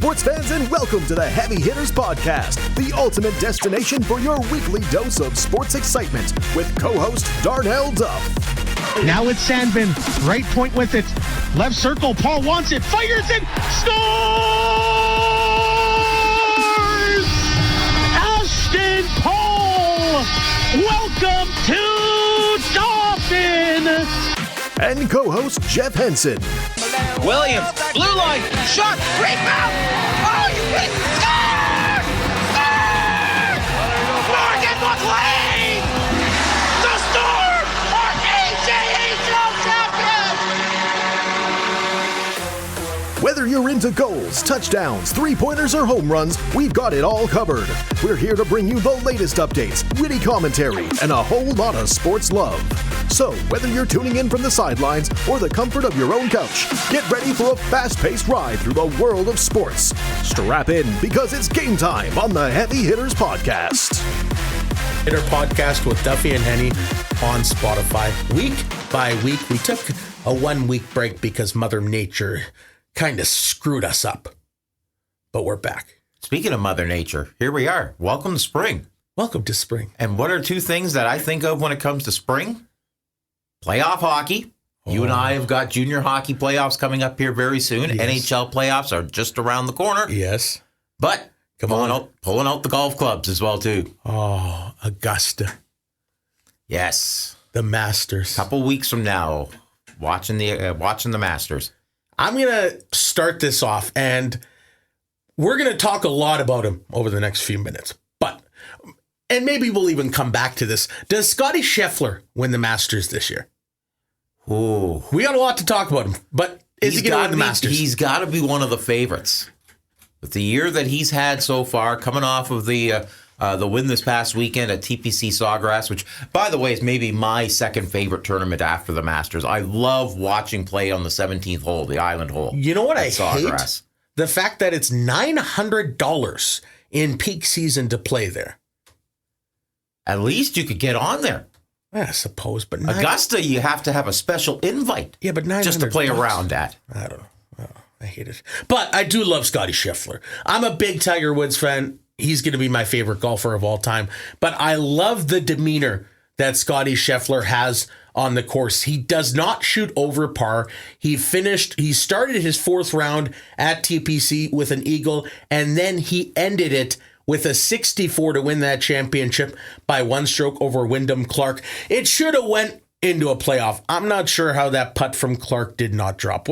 sports fans, and welcome to the Heavy Hitters Podcast, the ultimate destination for your weekly dose of sports excitement with co-host Darnell Duff. Now it's Sandvin, right point with it, left circle, Paul wants it, fires it, scores! Ashton Paul, welcome to Dauphin! And co-host Jeff Henson. Williams, blue line, shot, rebound! Oh, you hit, score! Score! Morgan McLean! The Storm are AJHL champions! Whether you're into goals, touchdowns, three-pointers, or home runs, we've got it all covered. We're here to bring you the latest updates, witty commentary, and a whole lot of sports love. So, whether you're tuning in from the sidelines or the comfort of your own couch, get ready for a fast-paced ride through the world of sports. Strap in, because it's game time on the Heavy Hitters Podcast. Hitter Podcast with Duffy and Henny on Spotify. Week by week, we took a 1 week break because Mother Nature kind of screwed us up. But we're back. Speaking of Mother Nature, here we are. Welcome to spring. Welcome to spring. And what are two things that I think of when it comes to spring? Playoff hockey. You and I have got junior hockey playoffs coming up here very soon. Yes. NHL playoffs are just around the corner. Yes. But pulling out the golf clubs as well, too. Oh, Augusta. Yes. The Masters. Couple weeks from now, watching the Masters. I'm going to start this off, and we're going to talk a lot about him over the next few minutes. And maybe we'll even come back to this. Does Scotty Scheffler win the Masters this year? Ooh. We got a lot to talk about him, but is he going to win the Masters? He's got to be one of the favorites. With the year that he's had so far, coming off of the win this past weekend at TPC Sawgrass, which, by the way, is maybe my second favorite tournament after the Masters. I love watching play on the 17th hole, the island hole. You know what I hate? The fact that it's $900 in peak season to play there. At least you could get on there. I suppose, but Augusta, you have to have a special invite. Yeah, but just to play around at. I don't know. Oh, I hate it. But I do love Scotty Scheffler. I'm a big Tiger Woods fan. He's going to be my favorite golfer of all time. But I love the demeanor that Scotty Scheffler has on the course. He does not shoot over par. He started his fourth round at TPC with an eagle, and then he ended it with a 64 to win that championship by one stroke over Wyndham Clark. It should have went into a playoff. I'm not sure how that putt from Clark did not drop.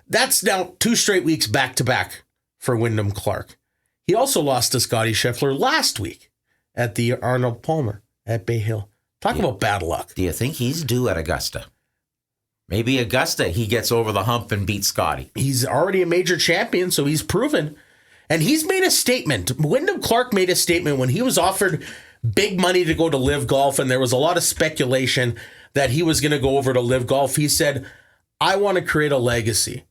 That's now 2 straight weeks back-to-back for Wyndham Clark. He also lost to Scotty Scheffler last week at the Arnold Palmer at Bay Hill. Talk about bad luck. Do you think he's due at Augusta? Maybe Augusta, he gets over the hump and beats Scotty. He's already a major champion, so he's proven. And he's made a statement. Wyndham Clark made a statement when he was offered big money to go to Live Golf, and there was a lot of speculation that he was going to go over to Live Golf. He said, I want to create a legacy.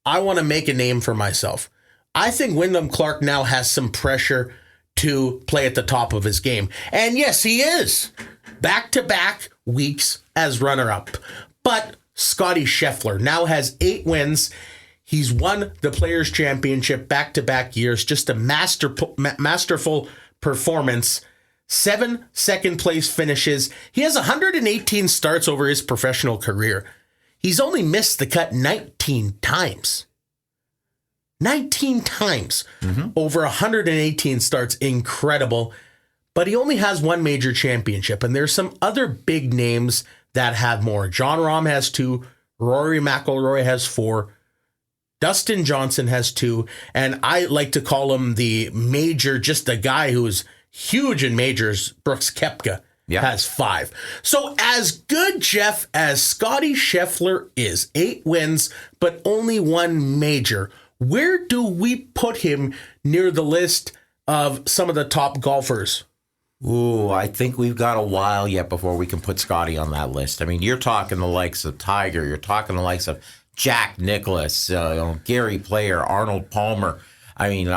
I want to make a name for myself. I think Wyndham Clark now has some pressure to play at the top of his game. And yes, he is. Back-to-back weeks as runner-up. But Scotty Scheffler now has 8 wins. He's won the Players' Championship back-to-back years. Just a masterful performance. 7 second-place finishes. He has 118 starts over his professional career. He's only missed the cut 19 times. 19 times over 118 starts. Incredible. But he only has 1 major championship. And there's some other big names that have more. Jon Rahm has 2. Rory McIlroy has 4. Dustin Johnson has 2, and I like to call him the major, just a guy who's huge in majors. Brooks Koepka has 5. So as good, Jeff, as Scotty Scheffler is, 8 wins, but only 1 major, where do we put him near the list of some of the top golfers? Ooh, I think we've got a while yet before we can put Scotty on that list. I mean, you're talking the likes of Tiger, you're talking the likes of Jack Nicklaus, Gary Player, Arnold Palmer. I mean,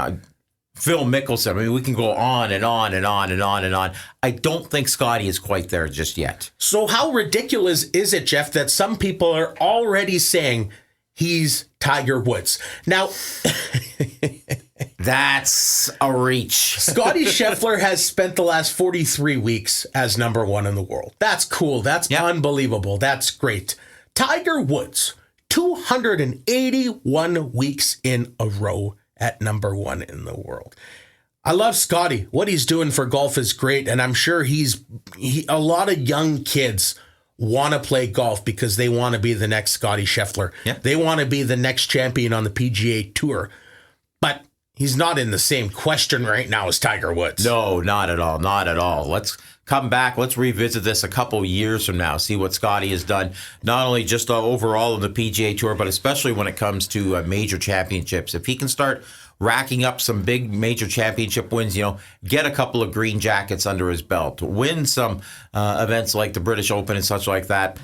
Phil Mickelson. I mean, we can go on and on and on and on and on. I don't think Scotty is quite there just yet. So how ridiculous is it, Jeff, that some people are already saying he's Tiger Woods? Now, That's a reach. Scotty Scheffler has spent the last 43 weeks as number one in the world. That's cool. That's unbelievable. That's great. Tiger Woods, 281 weeks in a row at number one in the world. I love Scotty. What he's doing for golf is great, and I'm sure a lot of young kids want to play golf because they want to be the next Scotty Scheffler. Yeah. They want to be the next champion on the PGA Tour. But he's not in the same question right now as Tiger Woods. No, not at all. Not at all. Let's come back. Let's revisit this a couple years from now, see what Scotty has done, not only just overall in the PGA Tour, but especially when it comes to major championships. If he can start racking up some big major championship wins, get a couple of green jackets under his belt, win some events like the British Open and such like that,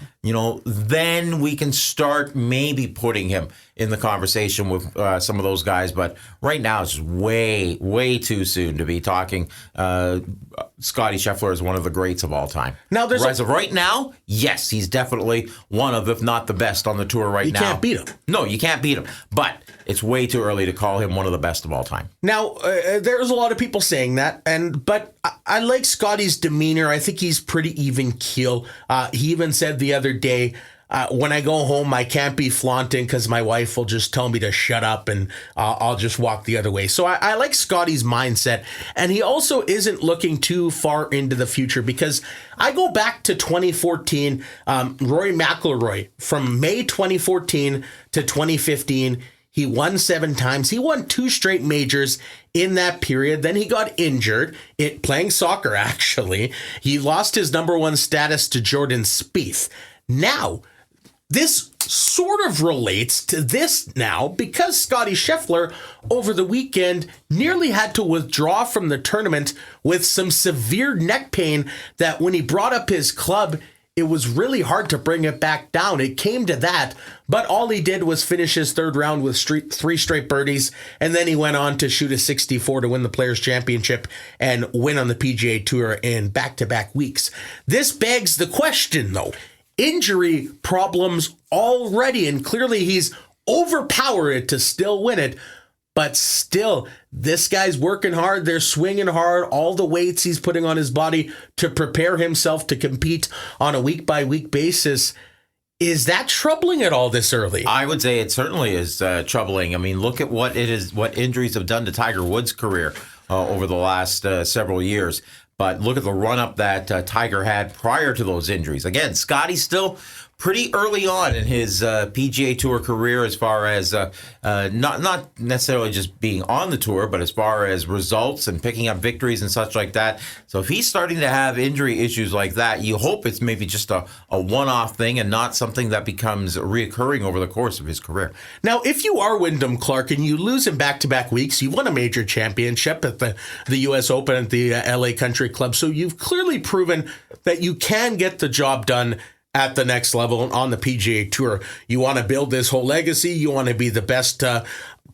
then we can start maybe putting him in the conversation with some of those guys. But right now it's way, way too soon to be talking Scotty Scheffler is one of the greats of all time. Now, as of right now, yes, he's definitely one of, if not the best on the tour right now. You can't beat him. No, you can't beat him. But it's way too early to call him one of the best of all time. Now, there's a lot of people saying that, but I like Scotty's demeanor. I think he's pretty even keel. He even said the other day, when I go home, I can't be flaunting because my wife will just tell me to shut up and I'll just walk the other way. So I like Scotty's mindset. And he also isn't looking too far into the future because I go back to 2014, Rory McIlroy, from May 2014 to 2015. He won 7 times. He won 2 straight majors in that period. Then he got injured playing soccer, actually. He lost his number 1 status to Jordan Spieth. Now, this sort of relates to this now because Scotty Scheffler over the weekend nearly had to withdraw from the tournament with some severe neck pain that when he brought up his club, it was really hard to bring it back down. It came to that, but all he did was finish his 3rd round with 3 straight birdies, and then he went on to shoot a 64 to win the Players' Championship and win on the PGA Tour in back-to-back weeks. This begs the question, though. Injury problems already, and clearly he's overpowered it to still win it. But still, this guy's working hard. They're swinging hard. All the weights he's putting on his body to prepare himself to compete on a week-by-week basis. Is that troubling at all this early? I would say it certainly is troubling. I mean, look at what injuries have done to Tiger Woods' career over the last several years. But look at the run-up that Tiger had prior to those injuries. Again, Scotty's still pretty early on in his PGA Tour career as far as not necessarily just being on the tour, but as far as results and picking up victories and such like that. So if he's starting to have injury issues like that, you hope it's maybe just a one-off thing and not something that becomes reoccurring over the course of his career. Now, if you are Wyndham Clark and you lose in back-to-back weeks, you won a major championship at the U.S. Open at the LA Country Club. So you've clearly proven that you can get the job done at the next level on the PGA Tour. You want to build this whole legacy. You want to be the best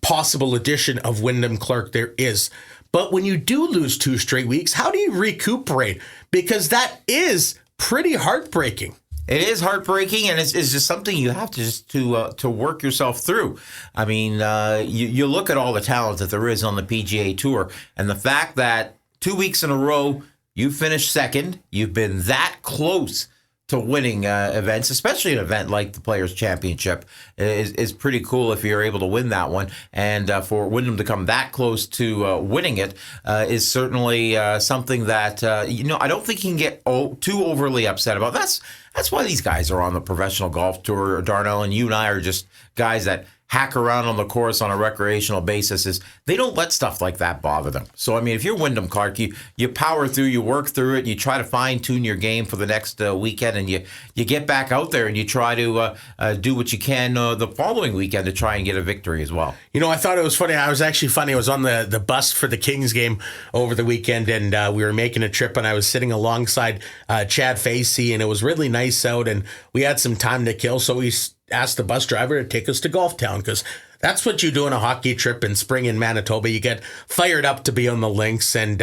possible edition of Wyndham Clark there is. But when you do lose 2 straight weeks, how do you recuperate? Because that is pretty heartbreaking. It is heartbreaking, and it's just something you have to work yourself through. I mean, you look at all the talent that there is on the PGA Tour, and the fact that 2 weeks in a row you finished second, you've been that close to winning events, especially an event like the Players' Championship, is pretty cool if you're able to win that one. And for Wyndham to come that close to winning it is certainly something that, I don't think he can get too overly upset about. That's why these guys are on the professional golf tour, Darnell, and you and I are just guys that hack around on the course on a recreational basis. Is they don't let stuff like that bother them. So, I mean, if you're Wyndham Clark, you power through, you work through it, you try to fine-tune your game for the next weekend, and you get back out there and you try to do what you can the following weekend to try and get a victory as well. I thought it was funny. I was on the bus for the Kings game over the weekend, and we were making a trip, and I was sitting alongside Chad Facey, and it was really nice out, and we had some time to kill, so we asked the bus driver to take us to Golf Town, because that's what you do on a hockey trip in spring in Manitoba. You get fired up to be on the links. And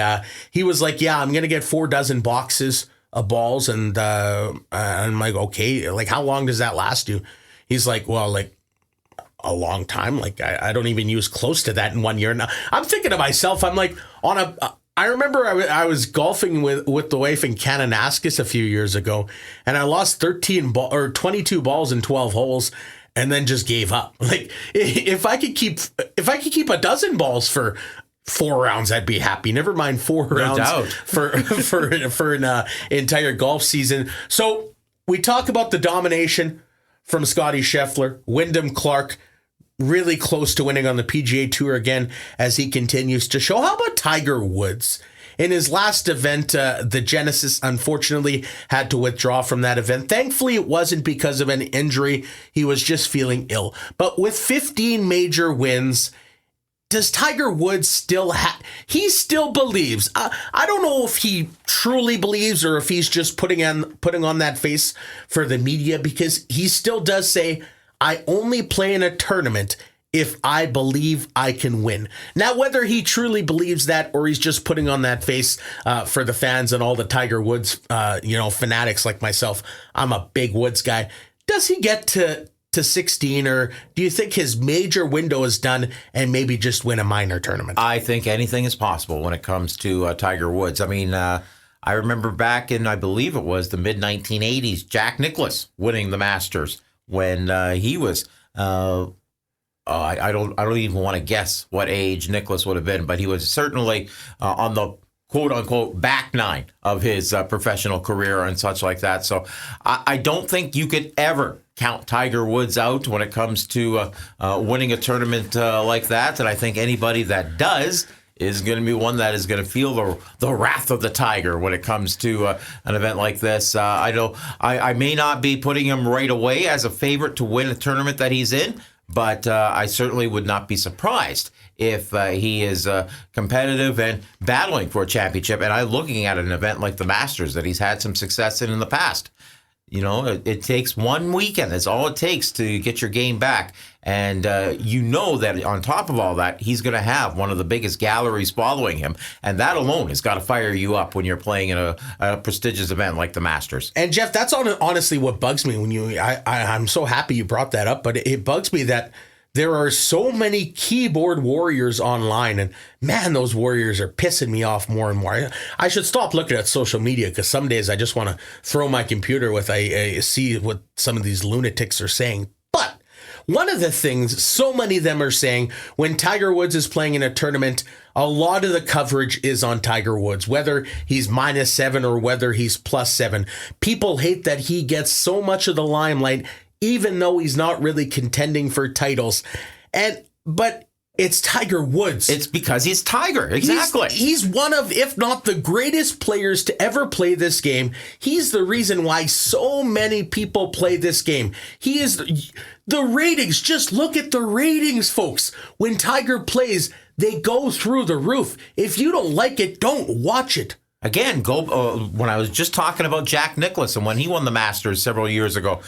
he was like, yeah, I'm going to get 4 dozen boxes of balls. And I'm like, okay, like, how long does that last you? He's like, well, like a long time. Like I don't even use close to that in 1 year. Now I'm thinking to myself, I'm like I remember I was golfing with the wife in Kananaskis a few years ago, and I lost 22 balls in 12 holes, and then just gave up. Like if I could keep a dozen balls for 4 rounds, I'd be happy. Never mind 4 rounds for an entire golf season. So we talk about the domination from Scotty Scheffler, Wyndham Clark, really close to winning on the PGA Tour again as he continues to show. How about Tiger Woods? In his last event, the Genesis unfortunately had to withdraw from that event. Thankfully, it wasn't because of an injury. He was just feeling ill. But with 15 major wins, does Tiger Woods still he still believes. I don't know if he truly believes or if he's just putting on that face for the media, because he still does say, I only play in a tournament if I believe I can win. Now, whether he truly believes that or he's just putting on that face for the fans and all the Tiger Woods, fanatics like myself, I'm a big Woods guy. Does he get to 16, or do you think his major window is done and maybe just win a minor tournament? I think anything is possible when it comes to Tiger Woods. I mean, I remember back in, I believe it was the mid-1980s, Jack Nicklaus winning the Masters when he was, I don't even want to guess what age Nicklaus would have been, but he was certainly on the quote-unquote back nine of his professional career and such like that. So I don't think you could ever count Tiger Woods out when it comes to winning a tournament like that. And I think anybody that does is going to be one that is going to feel the wrath of the Tiger when it comes to an event like this. I may not be putting him right away as a favorite to win a tournament that he's in, but I certainly would not be surprised if he is competitive and battling for a championship. And I'm looking at an event like the Masters that he's had some success in the past. You know, it takes one weekend. That's all it takes to get your game back. And you know that on top of all that, he's going to have one of the biggest galleries following him. And that alone has got to fire you up when you're playing in a prestigious event like the Masters. And Jeff, that's honestly what bugs me when I'm so happy you brought that up, but it bugs me that there are so many keyboard warriors online, and man, those warriors are pissing me off more and more. I should stop looking at social media, because some days I just want to throw my computer with see what some of these lunatics are saying. But one of the things so many of them are saying, when Tiger Woods is playing in a tournament, a lot of the coverage is on Tiger Woods, whether he's -7 or whether he's +7. People hate that he gets so much of the limelight, even though he's not really contending for titles. But it's Tiger Woods. It's because he's Tiger. Exactly. He's one of, if not the greatest players to ever play this game. He's the reason why so many people play this game. He is the ratings. Just look at the ratings, folks. When Tiger plays, they go through the roof. If you don't like it, don't watch it. Again, when I was just talking about Jack Nicklaus and when he won the Masters several years ago,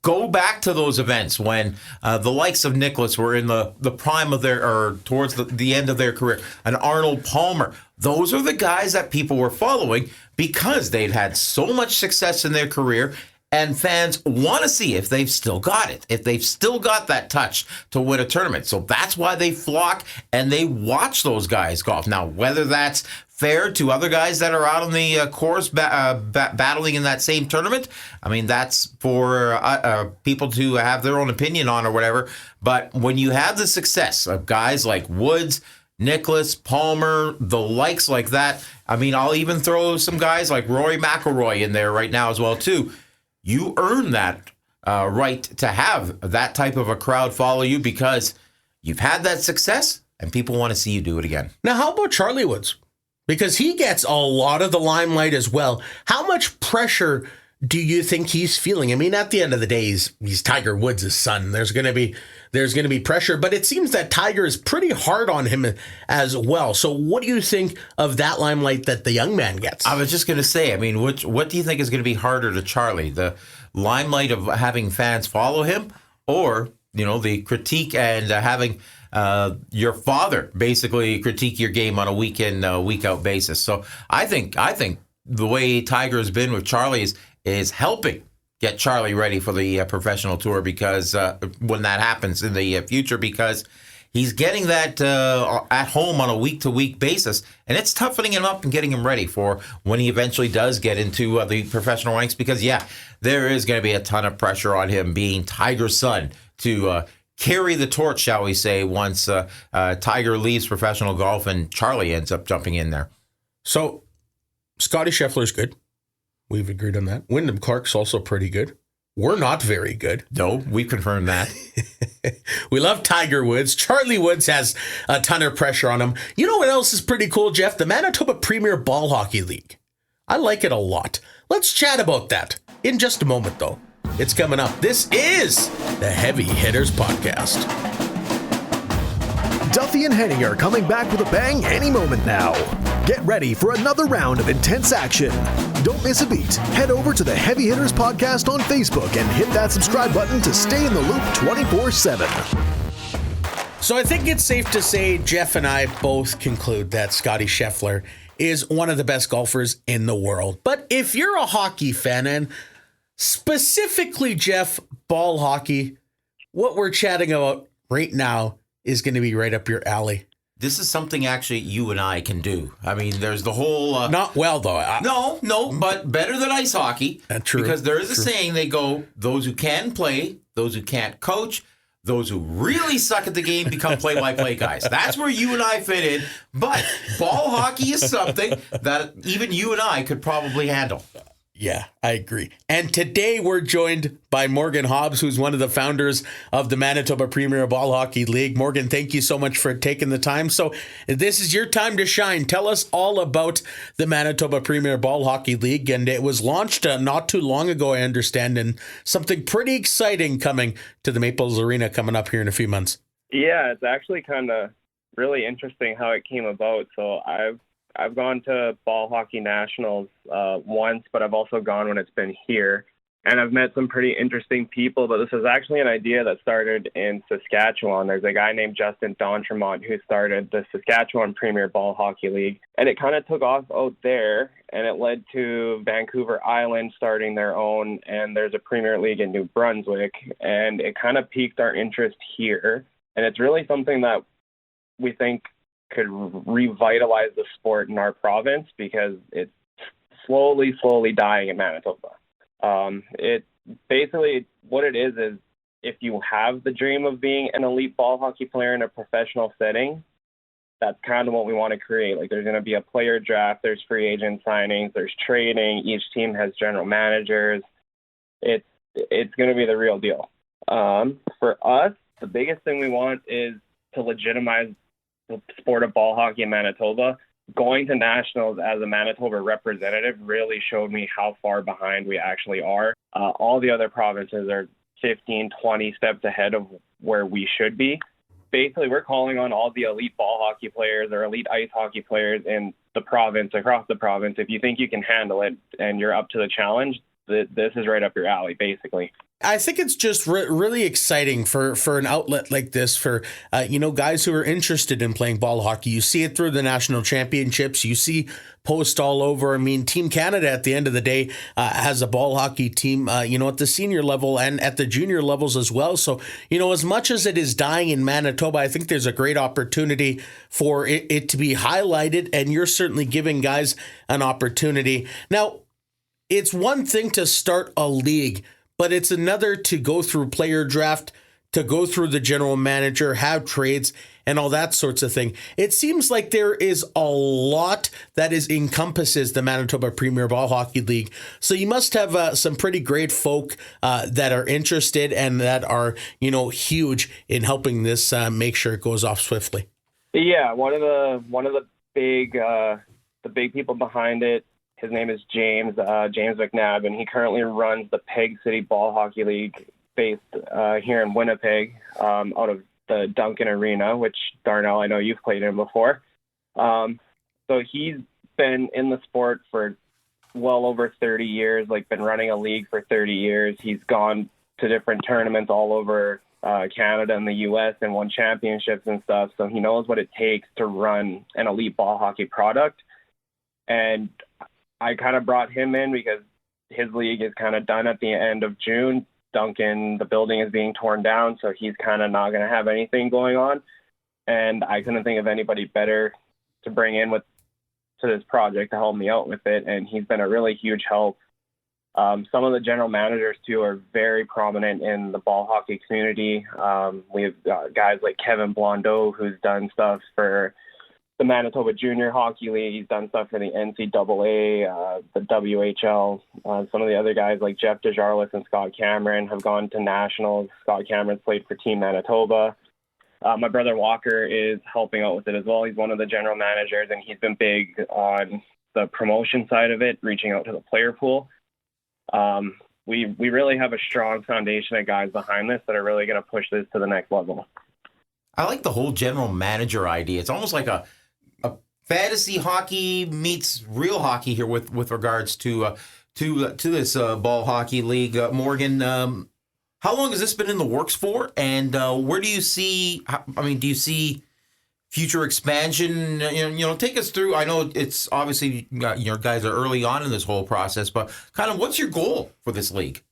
go back to those events when the likes of Nicklaus were in the prime of or towards the end of their career. And Arnold Palmer, those are the guys that people were following because they'd had so much success in their career. And fans want to see if they've still got it, if they've still got that touch to win a tournament. So that's why they flock and they watch those guys golf. Now, whether that's fair to other guys that are out on the course battling in that same tournament, I mean, that's for people to have their own opinion on or whatever. But when you have the success of guys like Woods, Nicklaus, Palmer, the likes like that, I mean, I'll even throw some guys like Rory McIlroy in there right now as well, too. You earn that right to have that type of a crowd follow you because you've had that success and people want to see you do it again. Now, how about Charlie Woods? Because he gets a lot of the limelight as well. How much pressure do you think he's feeling? I mean, at the end of the day, he's Tiger Woods' son. There's going to be pressure, but it seems that Tiger is pretty hard on him as well. So what do you think of that limelight that the young man gets? I was just going to say, I mean, what do you think is going to be harder to Charlie? The limelight of having fans follow him, or, the critique and having your father basically critique your game on a week in, week out basis? So I think the way Tiger has been with Charlie is helping get Charlie ready for the professional tour because when that happens in the future, because he's getting that at home on a week-to-week basis, and it's toughening him up and getting him ready for when he eventually does get into the professional ranks because, yeah, there is going to be a ton of pressure on him being Tiger's son to carry the torch, shall we say, once Tiger leaves professional golf and Charlie ends up jumping in there. So, Scotty Scheffler's good. We've agreed on that. Wyndham Clark's also pretty good. We're not very good. No, we confirmed that. We love Tiger Woods. Charlie Woods has a ton of pressure on him. You know what else is pretty cool, Jeff? The Manitoba Premier Ball Hockey League. I like it a lot. Let's chat about that in just a moment, though. It's coming up. This is the Heavy Hitters Podcast. Duffy and Henny are coming back with a bang any moment now. Get ready for another round of intense action. Don't miss a beat. Head over to the Heavy Hitters Podcast on Facebook and hit that subscribe button to stay in the loop 24/7. So I think it's safe to say Jeff and I both conclude that Scotty Scheffler is one of the best golfers in the world. But if you're a hockey fan, and specifically, Jeff, ball hockey, what we're chatting about right now is going to be right up your alley. This is something actually you and I can do. I mean, there's the whole... Not well, though. No, but better than ice hockey. True. Because there is a saying, they go, those who can play, those who can't coach, those who really suck at the game become play-by-play guys. That's where you and I fit in. But ball hockey is something that even you and I could probably handle. Yeah, I agree. And today we're joined by Morgan Hobbs, who's one of the founders of the Manitoba Premier Ball Hockey League. Morgan, thank you so much for taking the time. So this is your time to shine. Tell us all about the Manitoba Premier Ball Hockey League. And it was launched not too long ago, I understand, and something pretty exciting coming to the Maples Arena coming up here in a few months. Yeah, it's actually kind of really interesting how it came about. So I've gone to Ball Hockey Nationals once, but I've also gone when it's been here. And I've met some pretty interesting people, but this is actually an idea that started in Saskatchewan. There's a guy named Justin D'Entremont who started the Saskatchewan Premier Ball Hockey League. And it kind of took off out there, and it led to Vancouver Island starting their own, and there's a Premier League in New Brunswick. And it kind of piqued our interest here. And it's really something that we think could revitalize the sport in our province because it's slowly dying in Manitoba. It basically, what it is if you have the dream of being an elite ball hockey player in a professional setting, that's kind of what we want to create. Like, there's going to be a player draft, there's free agent signings, there's trading, each team has general managers. It's going to be the real deal. For us, the biggest thing we want is to legitimize the sport of ball hockey in Manitoba. Going to nationals as a Manitoba representative really showed me how far behind we actually are. All the other provinces are 15, 20 steps ahead of where we should be. Basically, we're calling on all the elite ball hockey players or elite ice hockey players in the province, across the province. If you think you can handle it and you're up to the challenge, this is right up your alley, basically. I think it's just really exciting for an outlet like this for, guys who are interested in playing ball hockey. You see it through the national championships. You see posts all over. I mean, Team Canada at the end of the day has a ball hockey team, at the senior level and at the junior levels as well. So, as much as it is dying in Manitoba, I think there's a great opportunity for it to be highlighted. And you're certainly giving guys an opportunity. Now, it's one thing to start a league, but it's another to go through player draft, to go through the general manager, have trades, and all that sorts of thing. It seems like there is a lot that encompasses the Manitoba Premier Ball Hockey League. So you must have some pretty great folk that are interested and that are, huge in helping this make sure it goes off swiftly. Yeah, one of the big people behind it. His name is James McNabb, and he currently runs the Peg City Ball Hockey League based here in Winnipeg, out of the Duncan Arena, which, Darnell, I know you've played in before. So he's been in the sport for well over 30 years, been running a league for 30 years. He's gone to different tournaments all over Canada and the U.S. and won championships and stuff. So he knows what it takes to run an elite ball hockey product. And I kind of brought him in because his league is kind of done at the end of June. Duncan, the building is being torn down, so he's kind of not going to have anything going on. And I couldn't think of anybody better to bring in to this project to help me out with it. And he's been a really huge help. Some of the general managers, too, are very prominent in the ball hockey community. We have guys like Kevin Blondeau, who's done stuff for the Manitoba Junior Hockey League. He's done stuff for the NCAA, the WHL. Some of the other guys like Jeff DeJarlis and Scott Cameron have gone to nationals. Scott Cameron's played for Team Manitoba. My brother Walker is helping out with it as well. He's one of the general managers, and he's been big on the promotion side of it, reaching out to the player pool. We really have a strong foundation of guys behind this that are really going to push this to the next level. I like the whole general manager idea. It's almost like a fantasy hockey meets real hockey here with regards to this ball hockey league. Morgan, how long has this been in the works for? And where do you see? Do you see future expansion? Take us through. I know it's obviously your guys are early on in this whole process, but kind of what's your goal for this league?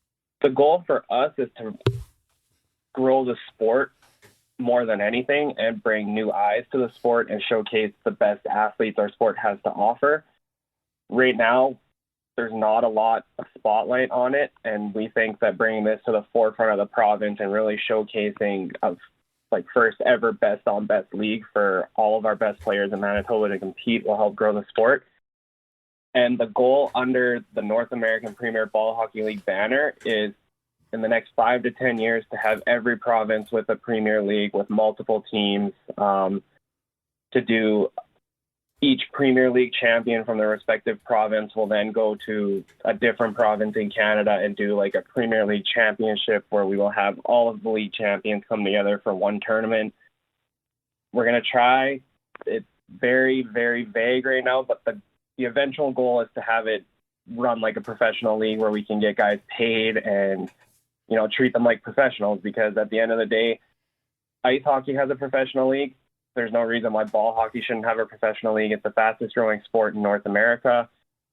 The goal for us is to grow the sport more than anything and bring new eyes to the sport and showcase the best athletes our sport has to offer. Right now, there's not a lot of spotlight on it, and we think that bringing this to the forefront of the province and really showcasing of first ever best on best league for all of our best players in Manitoba to compete will help grow the sport. And the goal under the North American Premier Ball Hockey League banner is in the next 5 to 10 years to have every province with a Premier League with multiple teams, to do each Premier League champion from their respective province will then go to a different province in Canada and do like a Premier League championship where we will have all of the league champions come together for one tournament. We're going to try. It's very, very vague right now, but the eventual goal is to have it run like a professional league where we can get guys paid and treat them like professionals, because at the end of the day, ice hockey has a professional league. There's no reason why ball hockey shouldn't have a professional league. It's the fastest growing sport in North America.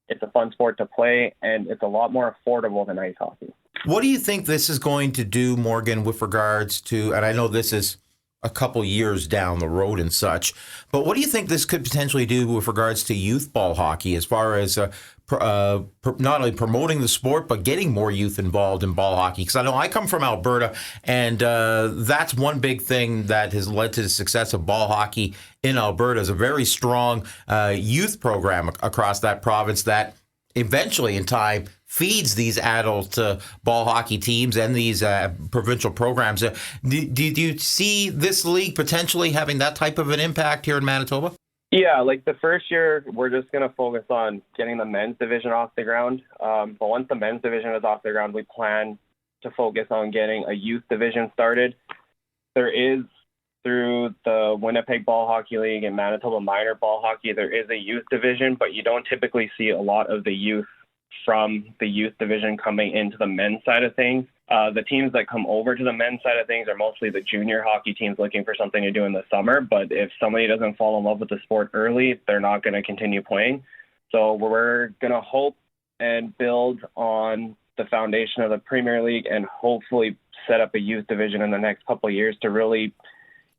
It's a fun sport to play, and it's a lot more affordable than ice hockey. What do you think this is going to do, Morgan, with regards to, and I know this is a couple years down the road and such, but what do you think this could potentially do with regards to youth ball hockey as far as not only promoting the sport, but getting more youth involved in ball hockey? Because I know I come from Alberta, and that's one big thing that has led to the success of ball hockey in Alberta is a very strong youth program across that province that eventually in time feeds these adult ball hockey teams and these provincial programs. Do you see this league potentially having that type of an impact here in Manitoba? Yeah, the first year, we're just going to focus on getting the men's division off the ground. But once the men's division is off the ground, we plan to focus on getting a youth division started. There is, through the Winnipeg Ball Hockey League and Manitoba Minor Ball Hockey, there is a youth division, but you don't typically see a lot of the youth from the youth division coming into the men's side of things. The teams that come over to the men's side of things are mostly the junior hockey teams looking for something to do in the summer. But if somebody doesn't fall in love with the sport early, they're not going to continue playing. So we're going to hope and build on the foundation of the Premier League and hopefully set up a youth division in the next couple of years to really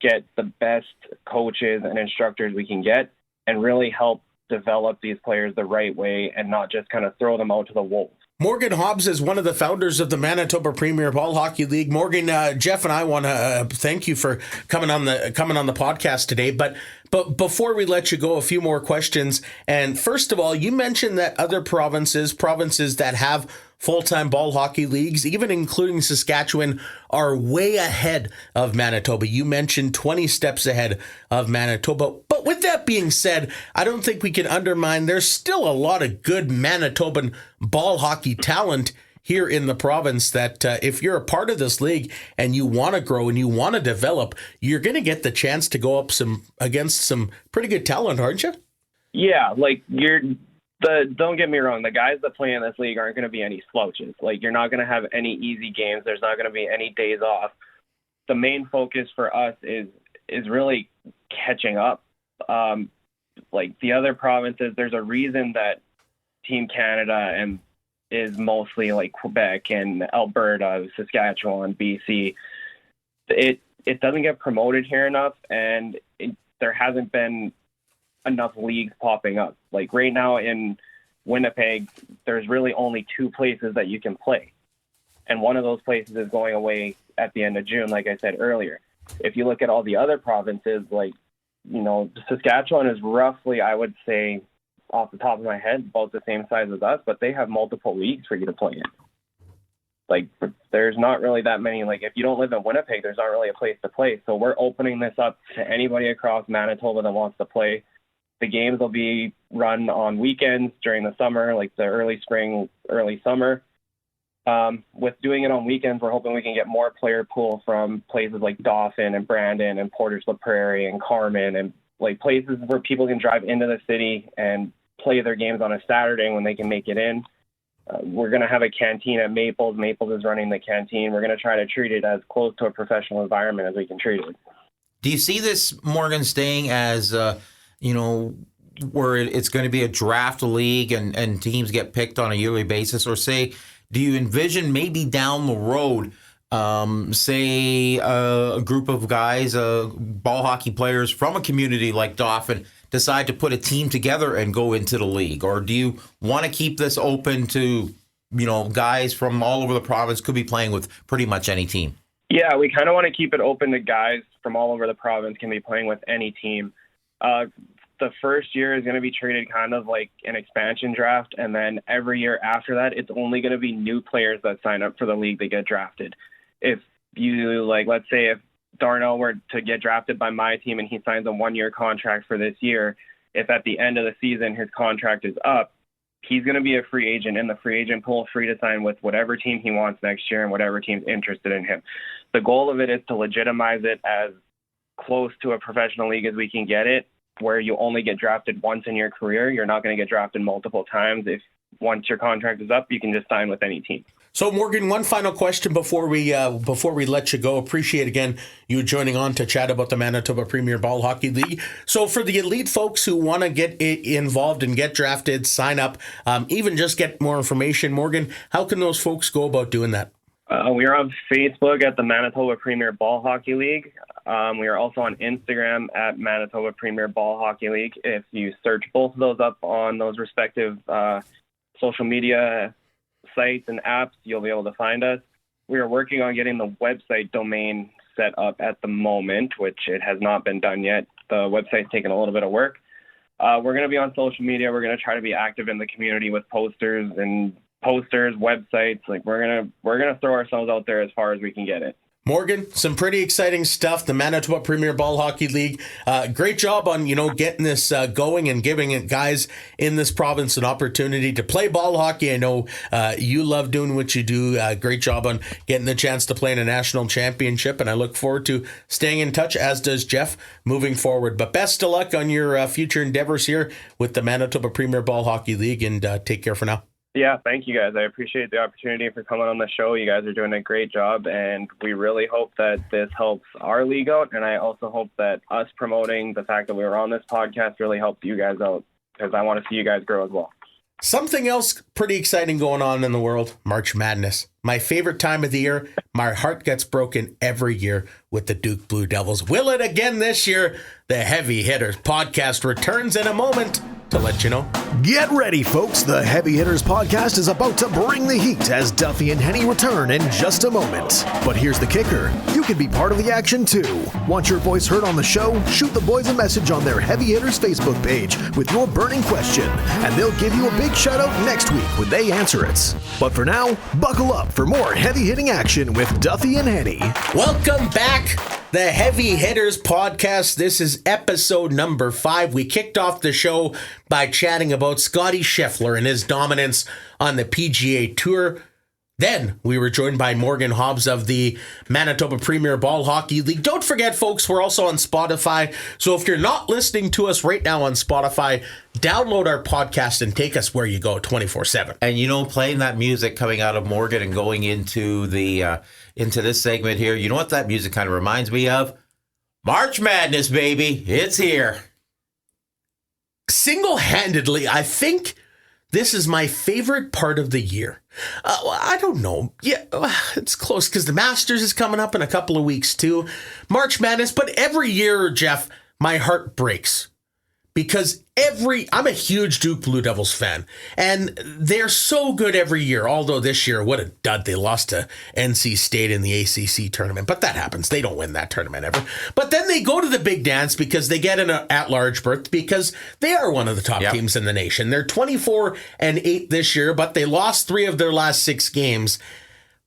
get the best coaches and instructors we can get and really help develop these players the right way and not just kind of throw them out to the wolves. Morgan Hobbs is one of the founders of the Manitoba Premier Ball Hockey League. Morgan, Jeff and I want to thank you for coming on the podcast today. But before we let you go, a few more questions. And first of all, you mentioned that other provinces that have full-time ball hockey leagues, even including Saskatchewan, are way ahead of Manitoba. You mentioned 20 steps ahead of Manitoba. But with that being said, I don't think we can undermine there's still a lot of good Manitoban ball hockey talent here in the province that if you're a part of this league and you want to grow and you want to develop, you're going to get the chance to go up against some pretty good talent, aren't you? Yeah, don't get me wrong, the guys that play in this league aren't going to be any slouches. You're not going to have any easy games. There's not going to be any days off. The main focus for us is really catching up. The other provinces, there's a reason that Team Canada and is mostly like Quebec and Alberta, Saskatchewan, BC. It doesn't get promoted here enough, and there hasn't been enough leagues popping up. Like right now in Winnipeg, there's really only 2 places that you can play. And one of those places is going away at the end of June, like I said earlier. If you look at all the other provinces, like, Saskatchewan is roughly, I would say, off the top of my head, about the same size as us, but they have multiple leagues for you to play in. Like, there's not really that many. Like, if you don't live in Winnipeg, there's not really a place to play. So we're opening this up to anybody across Manitoba that wants to play. The games will be run on weekends during the summer, like the early spring, early summer. With doing it on weekends, we're hoping we can get more player pool from places like Dauphin and Brandon and Portage La Prairie and Carmen, and like places where people can drive into the city and play their games on a Saturday when they can make it in. We're going to have a canteen at Maples. Maples is running the canteen. We're going to try to treat it as close to a professional environment as we can treat it. Do you see this, Morgan, staying as, where it's going to be a draft league and teams get picked on a yearly basis? Or say, do you envision maybe down the road, say a group of guys, ball hockey players from a community like Dauphin, decide to put a team together and go into the league? Or do you want to keep this open to, guys from all over the province could be playing with pretty much any team? Yeah, we kind of want to keep it open to guys from all over the province can be playing with any team. The first year is going to be treated kind of like an expansion draft, and then every year after that, it's only going to be new players that sign up for the league that get drafted. If you, let's say if Darnell were to get drafted by my team and he signs a 1-year contract for this year, if at the end of the season his contract is up, he's going to be a free agent in the free agent pool, free to sign with whatever team he wants next year and whatever team's interested in him. The goal of it is to legitimize it as close to a professional league as we can get it, where you only get drafted once in your career. You're not going to get drafted multiple times. If once your contract is up, you can just sign with any team. So, Morgan, one final question before we let you go. Appreciate, again, you joining on to chat about the Manitoba Premier Ball Hockey League. So for the elite folks who want to get involved and get drafted, sign up, even just get more information, Morgan, how can those folks go about doing that? We are on Facebook at the Manitoba Premier Ball Hockey League. We are also on Instagram at Manitoba Premier Ball Hockey League. If you search both of those up on those respective social media sites and apps, you'll be able to find us. We are working on getting the website domain set up at the moment, which it has not been done yet. The website's taken a little bit of work. We're going to be on social media. We're going to try to be active in the community with posters, websites. Like we're gonna throw ourselves out there as far as we can get it. Morgan, some pretty exciting stuff. The Manitoba Premier Ball Hockey League. Great job on, getting this going and giving guys in this province an opportunity to play ball hockey. I know you love doing what you do. Great job on getting the chance to play in a national championship, and I look forward to staying in touch, as does Jeff, moving forward. But best of luck on your future endeavors here with the Manitoba Premier Ball Hockey League, and take care for now. Yeah, thank you guys. I appreciate the opportunity for coming on the show. You guys are doing a great job, and we really hope that this helps our league out. And I also hope that us promoting the fact that we were on this podcast really helps you guys out, because I want to see you guys grow as well. Something else pretty exciting going on in the world, March Madness. My favorite time of the year. My heart gets broken every year with the Duke Blue Devils. Will it again this year? The Heavy Hitters podcast returns in a moment to let you know. Get ready, folks. The Heavy Hitters podcast is about to bring the heat as Duffy and Henny return in just a moment. But here's the kicker. You can be part of the action too. Want your voice heard on the show? Shoot the boys a message on their Heavy Hitters Facebook page with your burning question, and they'll give you a big shout out next week when they answer it. But for now, buckle up for more heavy hitting action with Duffy and Henny. Welcome back. The Heavy Hitters podcast. This is episode number 5. We kicked off the show by chatting about Scotty Scheffler and his dominance on the PGA Tour. Then we were joined by Morgan Hobbs of the Manitoba Premier Ball Hockey League. Don't forget, folks, we're also on Spotify. So if you're not listening to us right now on Spotify, download our podcast and take us where you go 24/7. And playing that music coming out of Morgan and going into the into this segment here, you know what that music kind of reminds me of? March Madness, baby. It's here. Single-handedly, I think this is my favorite part of the year. I don't know. Yeah, it's close because the Masters is coming up in a couple of weeks too. March Madness. But every year, Jeff, my heart breaks. Because I'm a huge Duke Blue Devils fan, and they're so good every year. Although this year, what a dud. They lost to NC State in the ACC tournament, but that happens. They don't win that tournament ever. But then they go to the big dance because they get an at-large berth because they are one of the top teams in the nation. They're 24-8 this year, but they lost 3 of their last 6 games.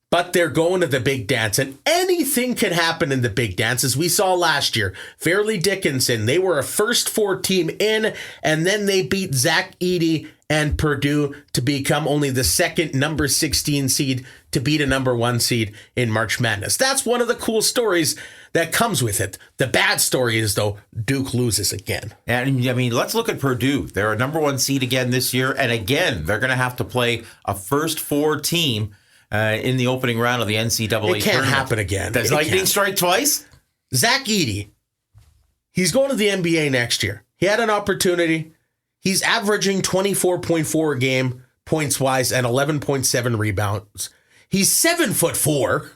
But they're going to the big dance, and anything can happen in the big dance, as we saw last year. Fairleigh Dickinson, they were a first 4 team in, and then they beat Zach Edey and Purdue to become only the second number 16 seed to beat a number 1 seed in March Madness. That's one of the cool stories that comes with it. The bad story is, though, Duke loses again. And, I mean, let's look at Purdue. They're a number 1 seed again this year, and again, they're going to have to play a first 4 team in the opening round of the NCAA tournament. It can't happen again. Does lightning strike twice? Zach Edey, he's going to the NBA next year. He had an opportunity. He's averaging 24.4 a game points-wise and 11.7 rebounds. He's 7'4".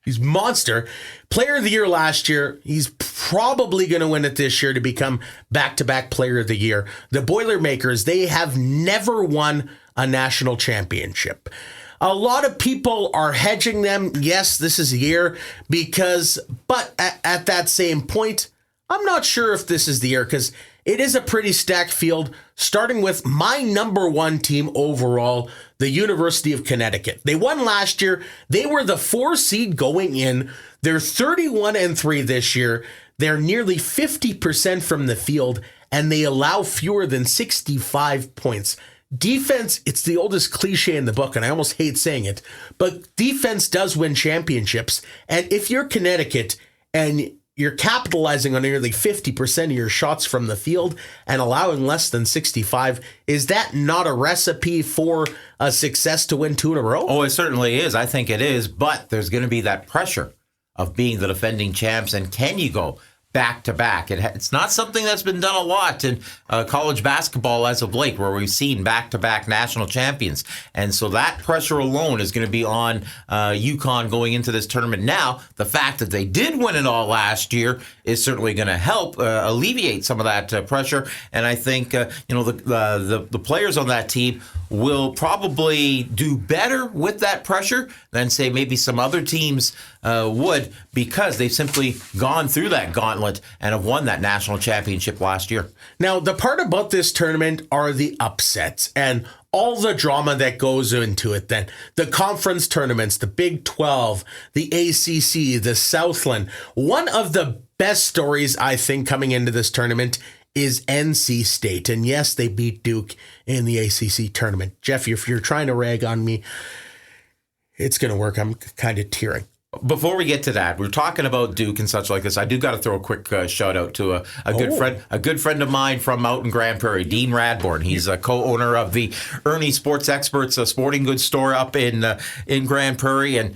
He's monster. Player of the year last year. He's probably going to win it this year to become back-to-back player of the year. The Boilermakers, they have never won a national championship. A lot of people are hedging them. Yes, this is a year but at that same point, I'm not sure if this is the year because it is a pretty stacked field, starting with my number 1 team overall, the University of Connecticut. They won last year. They were the 4 seed going in. They're 31-3 this year. They're nearly 50% from the field, and they allow fewer than 65 points. Defense, it's the oldest cliche in the book, and I almost hate saying it, but defense does win championships. And if you're Connecticut and you're capitalizing on nearly 50% of your shots from the field and allowing less than 65, is that not a recipe for a success to win 2 in a row? Oh, it certainly is. I think it is, but there's going to be that pressure of being the defending champs, and can you go back-to-back? It's not something that's been done a lot in college basketball as of late, where we've seen back-to-back national champions. And so that pressure alone is going to be on UConn going into this tournament. Now, the fact that they did win it all last year is certainly going to help alleviate some of that pressure. And I think the players on that team will probably do better with that pressure than, say, maybe some other teams would, because they've simply gone through that gauntlet and have won that national championship last year. Now, the part about this tournament are the upsets and all the drama that goes into it then. The conference tournaments, the Big 12, the ACC, the Southland. One of the best stories, I think, coming into this tournament is NC State. And yes, they beat Duke in the ACC tournament. Jeff, if you're trying to rag on me, it's going to work. I'm kind of tearing. Before we get to that, we're talking about Duke and such like this. I do got to throw a quick shout out to a good friend of mine from out in Grand Prairie, Dean Radborn. He's a co-owner of the Ernie Sports Experts, a sporting goods store up in Grand Prairie, and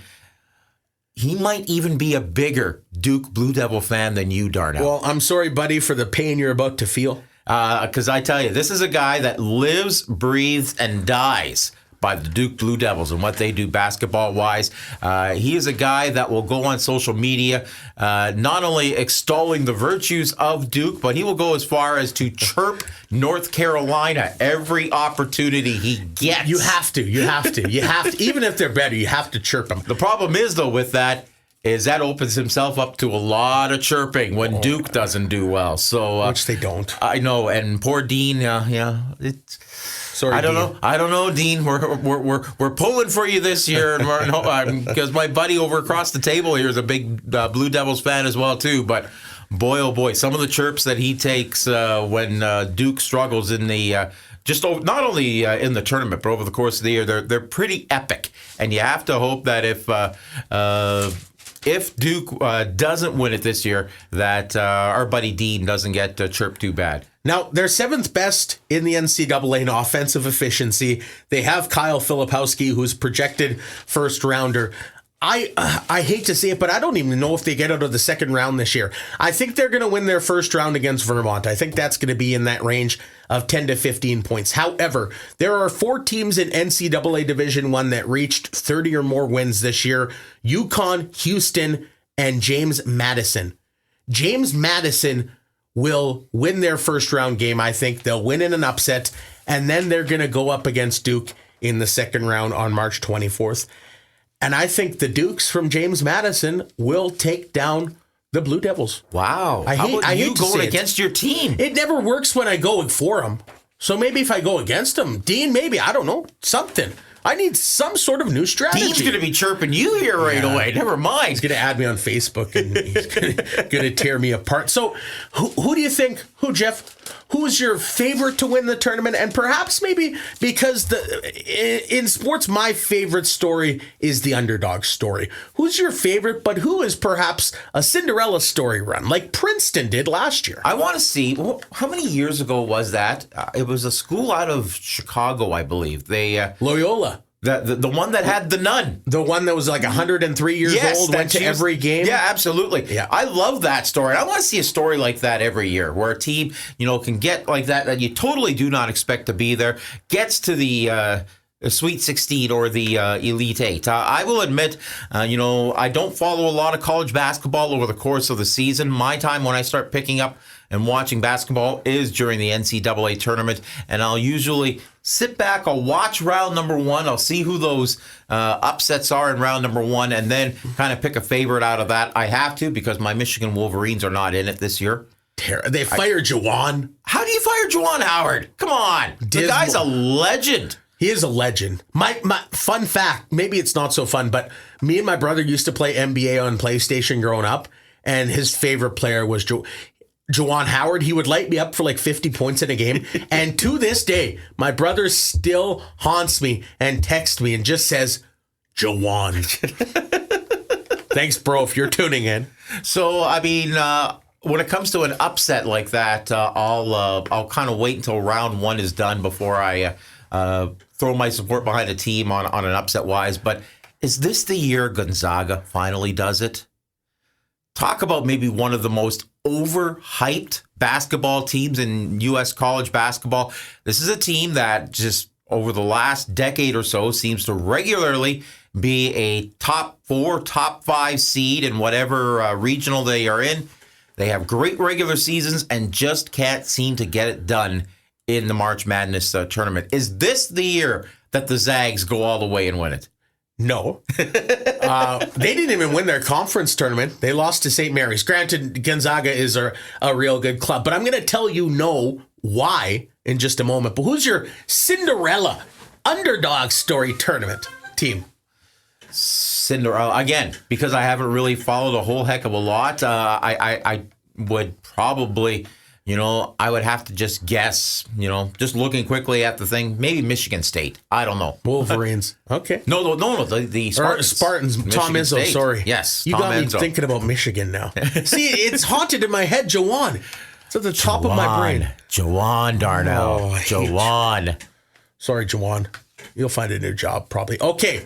he might even be a bigger Duke Blue Devil fan than you, Darnell. Well, I'm sorry, buddy, for the pain you're about to feel. Because I tell you, this is a guy that lives, breathes, and dies by the Duke Blue Devils and what they do basketball-wise. He is a guy that will go on social media, not only extolling the virtues of Duke, but he will go as far as to chirp North Carolina every opportunity he gets. You have to. Even if they're better, you have to chirp them. The problem is, though, with that, is that opens himself up to a lot of chirping when Duke doesn't do well. So which they don't. I know, and poor Dean, it's... Sorry, I don't know, Dean. We're pulling for you this year, because my buddy over across the table here is a big Blue Devils fan as well too. But boy, oh boy, some of the chirps that he takes when Duke struggles in the not only in the tournament but over the course of the year, they're pretty epic. And you have to hope that if Duke doesn't win it this year, that our buddy Dean doesn't get chirped too bad. Now, they're 7th best in the NCAA in offensive efficiency. They have Kyle Filipowski, who's projected first rounder. I hate to say it, but I don't even know if they get out of the second round this year. I think they're going to win their first round against Vermont. I think that's going to be in that range of 10 to 15 points. However, there are 4 teams in NCAA Division I that reached 30 or more wins this year. UConn, Houston, and James Madison. James Madison will win their first round game. I think they'll win in an upset, and then they're going to go up against Duke in the second round on March 24th. And I think the Dukes from James Madison will take down the Blue Devils. Wow. I hate going against your team. It never works when I go for them. So maybe if I go against them, Dean, maybe, I don't know, something. I need some sort of new strategy. Dean's going to be chirping you here right away. Never mind. He's going to add me on Facebook and he's going to tear me apart. So who do you think, Jeff, who is your favorite to win the tournament? And perhaps maybe because in sports, my favorite story is the underdog story. Who's your favorite, but who is perhaps a Cinderella story run like Princeton did last year? I want to see, how many years ago was that? It was a school out of Chicago, I believe. Loyola. The one that had the nun. The one that was like 103 years old, went to every game. Yeah, absolutely. Yeah. I love that story. I want to see a story like that every year where a team, can get like that you totally do not expect to be there, gets to the Sweet 16 or the Elite 8. I will admit, I don't follow a lot of college basketball over the course of the season. My time when I start picking up and watching basketball is during the NCAA tournament, and I'll usually sit back, I'll watch round number 1, I'll see who those upsets are in round number 1, and then kind of pick a favorite out of that. I have to because my Michigan Wolverines are not in it this year. They fired Juwan. How do you fire Juwan Howard? Come on. The guy's a legend. He is a legend. My fun fact, maybe it's not so fun, but me and my brother used to play NBA on PlayStation growing up, and his favorite player was Juwan Howard. He would light me up for like 50 points in a game. And to this day, my brother still haunts me and texts me and just says, Juwan. Thanks, bro, if you're tuning in. So, I mean, when it comes to an upset like that, I'll kind of wait until round 1 is done before I throw my support behind a team on an upset wise. But is this the year Gonzaga finally does it? Talk about maybe one of the most overhyped basketball teams in U.S. college basketball. This is a team that just over the last decade or so seems to regularly be a top 4, top 5 seed in whatever regional they are in. They have great regular seasons and just can't seem to get it done in the March Madness tournament. Is this the year that the Zags go all the way and win it? No. They didn't even win their conference tournament. They lost to St. Mary's. Granted, Gonzaga is a real good club, but I'm going to tell you why in just a moment. But who's your Cinderella underdog story tournament team? Cinderella, again, because I haven't really followed a whole heck of a lot, I would probably... I would have to just guess, just looking quickly at the thing, maybe Michigan State. I don't know. Wolverines. Okay. No, the Spartans. Spartans. Tom Izzo, State. sorry. Yes, you Tom got me Izzo. thinking about Michigan now. See, it's haunted in my head, Jawan. It's at the top of my brain. Jawan Darnell. Oh, Jawan. Sorry, Jawan. You'll find a new job probably. Okay.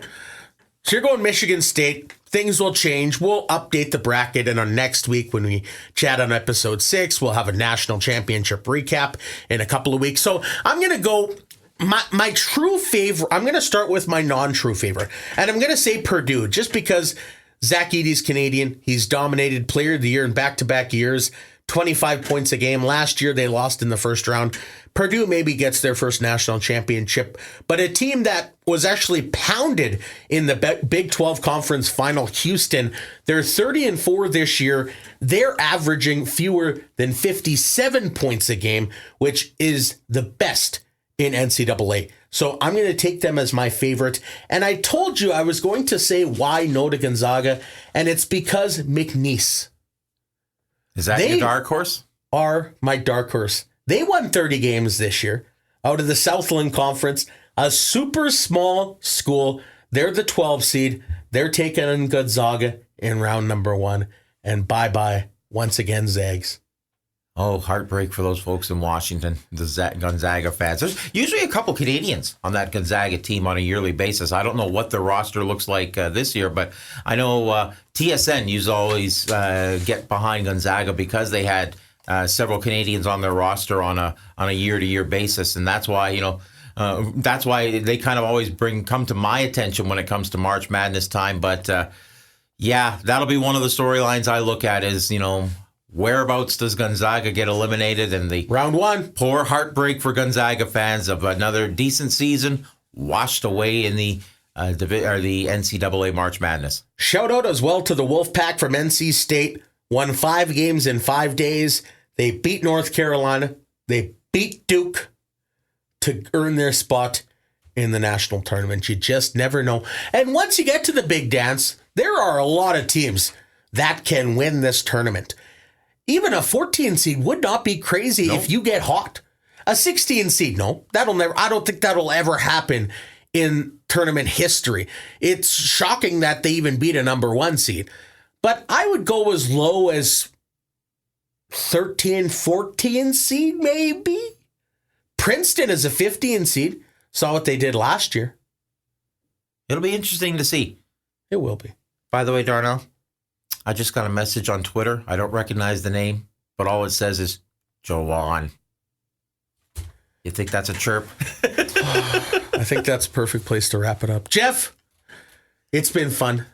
So you're going Michigan State. Things will change. We'll update the bracket, and on next week when we chat on episode 6, we'll have a national championship recap in a couple of weeks. So I'm going to go my true favorite. I'm going to start with my non-true favorite, and I'm going to say Purdue just because Zach Edey's Canadian. He's dominated player of the year in back-to-back years. 25 points a game. Last year, they lost in the first round. Purdue maybe gets their first national championship, but a team that was actually pounded in the Big 12 Conference Final, Houston, they're 30-4 this year. They're averaging fewer than 57 points a game, which is the best in NCAA. So I'm going to take them as my favorite. And I told you I was going to say why no to Gonzaga, and it's because McNeese. Is that your dark horse? Are my dark horse. They won 30 games this year out of the Southland Conference, a super small school. They're the 12 seed. They're taking on Gonzaga in round number 1. And bye-bye once again, Zags. Oh, heartbreak for those folks in Washington, the Gonzaga fans. There's usually a couple Canadians on that Gonzaga team on a yearly basis. I don't know what the roster looks like this year, but I know TSN used to always get behind Gonzaga because they had several Canadians on their roster on a year-to-year basis, and that's why that's why they kind of always come to my attention when it comes to March Madness time. But yeah, that'll be one of the storylines I look at is whereabouts does Gonzaga get eliminated? And the round one, poor heartbreak for Gonzaga fans of another decent season washed away in the NCAA March Madness. Shout out as well to the Wolfpack from NC State. Won 5 games in 5 days. They beat North Carolina. They beat Duke to earn their spot in the national tournament. You just never know. And once you get to the big dance, there are a lot of teams that can win this tournament. Even a 14 seed would not be crazy if you get hot. A 16 seed, no, that'll never. I don't think that'll ever happen in tournament history. It's shocking that they even beat a number 1 seed. But I would go as low as 13, 14 seed, maybe. Princeton is a 15 seed. Saw what they did last year. It'll be interesting to see. It will be. By the way, Darnell, I just got a message on Twitter. I don't recognize the name, but all it says is Joanne. You think that's a chirp? I think that's a perfect place to wrap it up. Jeff, it's been fun.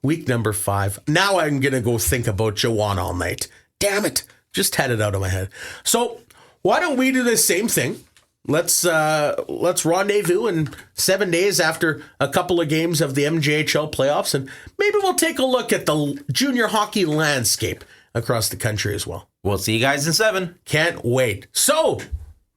Week number 5. Now I'm going to go think about Joanne all night. Damn it. Just had it out of my head. So why don't we do the same thing? Let's rendezvous in 7 days after a couple of games of the MJHL playoffs, and maybe we'll take a look at the junior hockey landscape across the country as well. We'll see you guys in 7. Can't wait. So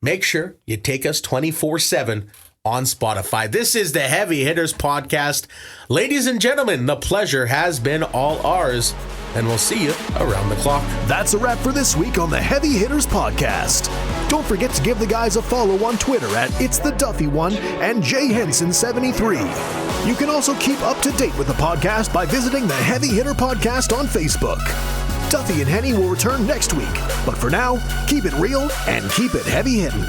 make sure you take us 24/7 on Spotify. This is the Heavy Hitters Podcast. Ladies and gentlemen, the pleasure has been all ours, and we'll see you around the clock. That's a wrap for this week on the Heavy Hitters Podcast. Don't forget to give the guys a follow on Twitter at It's the Duffy One and jhenson73. You can also keep up to date with the podcast by visiting the Heavy Hitter Podcast on Facebook. Duffy and Henny will return next week, but for now, keep it real and keep it heavy hitting.